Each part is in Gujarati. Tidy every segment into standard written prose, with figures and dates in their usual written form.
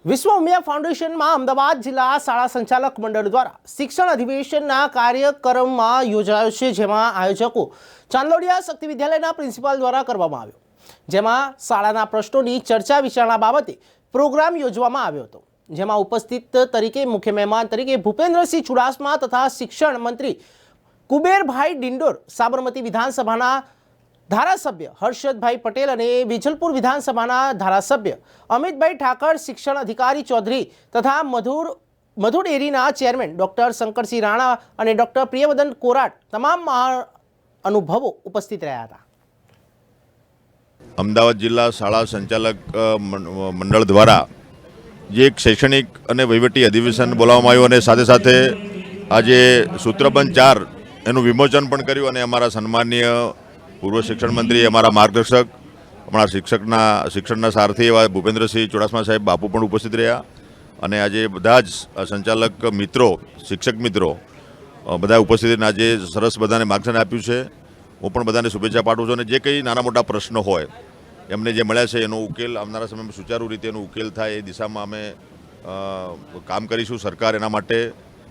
વિશ્વ ઉમિયા ફાઉન્ડેશનમાં અમદાવાદ જિલ્લા શાળા સંચાલક મંડળ દ્વારા શિક્ષણ અધિવેશનના કાર્યક્રમમાં યોજાયો છે, જેમાં આયોજકો ચાંદલોડિયા શક્તિ વિદ્યાલયના પ્રિન્સિપાલ દ્વારા કરવામાં આવ્યો, જેમાં શાળાના પ્રશ્નોની ચર્ચા વિચારણા બાબતે પ્રોગ્રામ યોજવામાં આવ્યો હતો, જેમાં ઉપસ્થિત તરીકે મુખ્ય મહેમાન તરીકે ભૂપેન્દ્રસિંહ ચુડાસમા તથા શિક્ષણ મંત્રી કુબેરભાઈ ડિંડોર, સાબરમતી વિધાનસભાના ધારાસભ્ય હર્ષદભાઈ પટેલ અને વિજલપુર વિધાનસભાના ધારાસભ્ય અમિતભાઈ ઠાકર, શિક્ષણ અધિકારી ચૌધરી તથા મધુ ડેરીના ચેરમેન ડૉક્ટર શંકરસિંહ રાણા અને ડૉક્ટર પ્રિયવદન કોરાટ તમામ અનુભવો ઉપસ્થિત રહ્યા હતા. અમદાવાદ જિલ્લા શાળા સંચાલક મંડળ દ્વારા જે એક શૈક્ષણિક અને વહીવટી અધિવેશન બોલાવવામાં આવ્યું અને સાથે સાથે આજે સૂત્રબંધ 4 એનું વિમોચન પણ કર્યું અને અમારા સન્માનીય પૂર્વ શિક્ષણ મંત્રી, અમારા માર્ગદર્શક, અમારા શિક્ષણના સારથી એવા ભૂપેન્દ્રસિંહ ચુડાસમા સાહેબ બાપુ પણ ઉપસ્થિત રહ્યા અને આજે બધા જ સંચાલક મિત્રો, શિક્ષક મિત્રો બધા ઉપસ્થિત રહીને આજે સરસ બધાને માર્ગદર્શન આપ્યું છે. હું પણ બધાને શુભેચ્છા પાઠવું છું અને જે કંઈ નાના મોટા પ્રશ્નો હોય એમને જે મળ્યા છે એનો ઉકેલ આવનારા સમયમાં સુચારુ રીતે એનો ઉકેલ થાય એ દિશામાં અમે કામ કરીશું. સરકાર એના માટે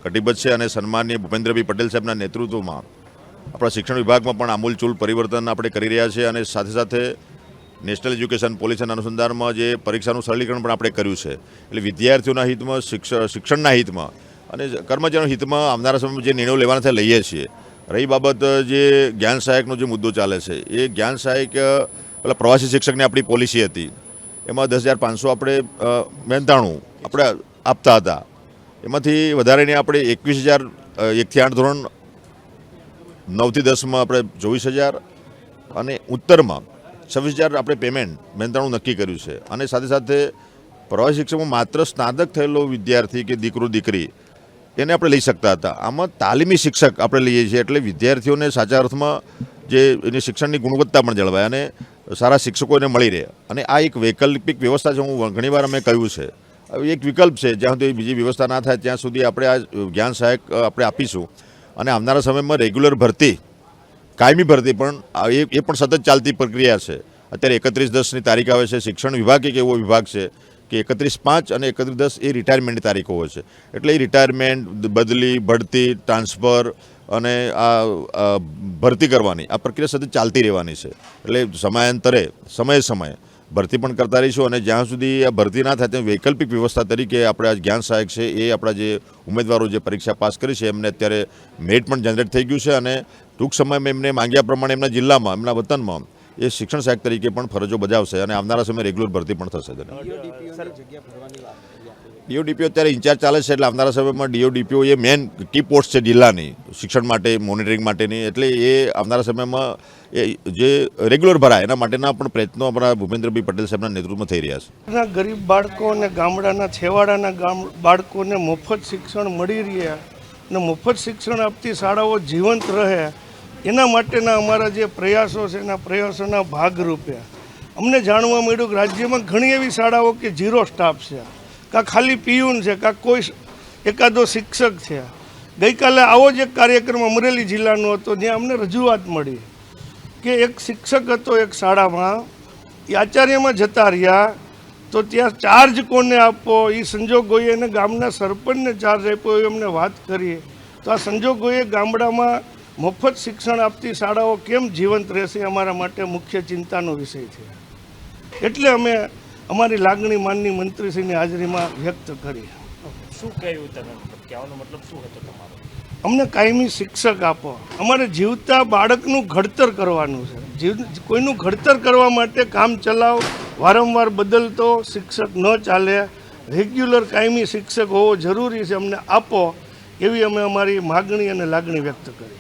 કટિબદ્ધ છે અને સન્માનીય ભૂપેન્દ્રભાઈ પટેલ સાહેબના નેતૃત્વમાં આપણા શિક્ષણ વિભાગમાં પણ આમૂલચૂલ પરિવર્તન આપણે કરી રહ્યા છીએ અને સાથે સાથે નેશનલ એજ્યુકેશન પોલિસીના અનુસંધાનમાં જે પરીક્ષાનું સરળીકરણ પણ આપણે કર્યું છે. એટલે વિદ્યાર્થીઓના હિતમાં, શિક્ષણના હિતમાં અને કર્મચારીઓના હિતમાં આવનારા સમયમાં જે નિર્ણયો લેવાના છે લઈએ છીએ. રહી બાબત જે જ્ઞાન સહાયકનો જે મુદ્દો ચાલે છે, એ જ્ઞાન સહાયક પેલા પ્રવાસી શિક્ષકની આપણી પોલિસી હતી, એમાં 10,500 આપણે મહેનતાણું આપણે આપતા હતા. એમાંથી વધારીને આપણે 21,000 1 થી 8 ધોરણ 9 થી 10માં આપણે 24,000 અને ઉત્તરમાં 26,000 આપણે પેમેન્ટ મહેનતાણું નક્કી કર્યું છે. અને સાથે સાથે પ્રવાસી શિક્ષકમાં માત્ર સ્નાતક થયેલો વિદ્યાર્થી કે દીકરો દીકરી એને આપણે લઈ શકતા હતા. આમાં તાલીમી શિક્ષક આપણે લઈએ છીએ એટલે વિદ્યાર્થીઓને સાચા અર્થમાં જે એની શિક્ષણની ગુણવત્તા પણ જળવાય અને સારા શિક્ષકો એને મળી રહે. અને આ એક વૈકલ્પિક વ્યવસ્થા છે. હું ઘણીવાર અમે કહ્યું છે, એક વિકલ્પ છે. જ્યાં સુધી બીજી વ્યવસ્થા ના થાય ત્યાં સુધી આપણે આ જ્ઞાન સહાયક આપણે આપીશું. અને આવનારા સમયમાં રેગ્યુલર ભરતી, કાયમી ભરતી પણ એ પણ સતત ચાલતી પ્રક્રિયા છે. અત્યારે 31/10ની તારીખ આવે છે. શિક્ષણ વિભાગ એક એવો વિભાગ છે કે 31/5 અને 31/10 એ રિટાયરમેન્ટની તારીખો હોય છે. એટલે એ રિટાયરમેન્ટ, બદલી, બઢતી, ટ્રાન્સફર અને આ ભરતી કરવાની આ પ્રક્રિયા સતત ચાલતી રહેવાની છે. એટલે સમયાંતરે સમયે ભરતી પણ કરતા રહીશું અને જ્યાં સુધી આ ભરતી ના થાય ત્યાં વૈકલ્પિક વ્યવસ્થા તરીકે આપણે આ જ્ઞાન સહાયક છે એ આપણા જે ઉમેદવારો જે પરીક્ષા પાસ કરી છે એમને અત્યારે મેરિટ પણ જનરેટ થઈ ગયું છે અને ટૂંક સમયમાં એમને માંગ્યા પ્રમાણે એમના જિલ્લામાં, એમના વતનમાં એ શિક્ષણ સહાયક તરીકે પણ ફરજો બજાવશે અને આવનારા સમયે રેગ્યુલર ભરતી પણ થશે. ડીઓડીપીઓ અત્યારે ઇન્ચાર્જ ચાલે છે એટલે આવનારા સમયમાં ડીઓડીપીઓ એ મેન કી પોસ્ટ છે જિલ્લાની શિક્ષણ માટે, મોનિટરિંગ માટેની. એટલે એ આવનારા સમયમાં એ જે રેગ્યુલર ભરાય એના માટેના પણ પ્રયત્નો આપણા ભૂપેન્દ્રભાઈ પટેલ સાહેબના નેતૃત્વમાં થઈ રહ્યા છે. ગરીબ બાળકો અને ગામડાના છેવાડાના બાળકોને મફત શિક્ષણ મળી રહ્યા અને મફત શિક્ષણ આપતી શાળાઓ જીવંત રહે એના માટેના અમારા જે પ્રયાસો છે એના પ્રયાસોના ભાગરૂપે અમને જાણવા મળ્યું કે રાજ્યમાં ઘણી એવી શાળાઓ કે 0 સ્ટાફ છે, કાં ખાલી પિયુન છે, કાં કોઈ એકાદો શિક્ષક છે. ગઈકાલે આવો જ એક કાર્યક્રમ અમરેલી જિલ્લાનો હતો જ્યાં અમને રજૂઆત મળી કે એક શિક્ષક હતો એક શાળામાં, એ આચાર્યમાં જતા રહ્યા તો ત્યાં ચાર્જ કોને આપવો એ સંજોગોએ એને ગામના સરપંચને ચાર્જ આપ્યો એ અમને વાત કરી. તો આ સંજોગોએ ગામડામાં મફત શિક્ષણ આપતી શાળાઓ કેમ જીવંત રહેશે અમારા માટે મુખ્ય ચિંતાનો વિષય છે. એટલે અમે અમારી લાગણી માનની મંત્રીશ્રીની હાજરીમાં વ્યક્ત કરી. શું કહ્યું તમે? કહેવાનો મતલબ શું હતો તમારો? અમને કાયમી શિક્ષક આપો. અમારે જીવતા બાળકનું ઘડતર કરવાનું છે. કોઈનું ઘડતર કરવા માટે કામ ચલાવ વારંવાર બદલતો શિક્ષક ન ચાલે. રેગ્યુલર કાયમી શિક્ષક હોવો જરૂરી છે. અમને આપો એવી અમે અમારી માગણી અને લાગણી વ્યક્ત કરી.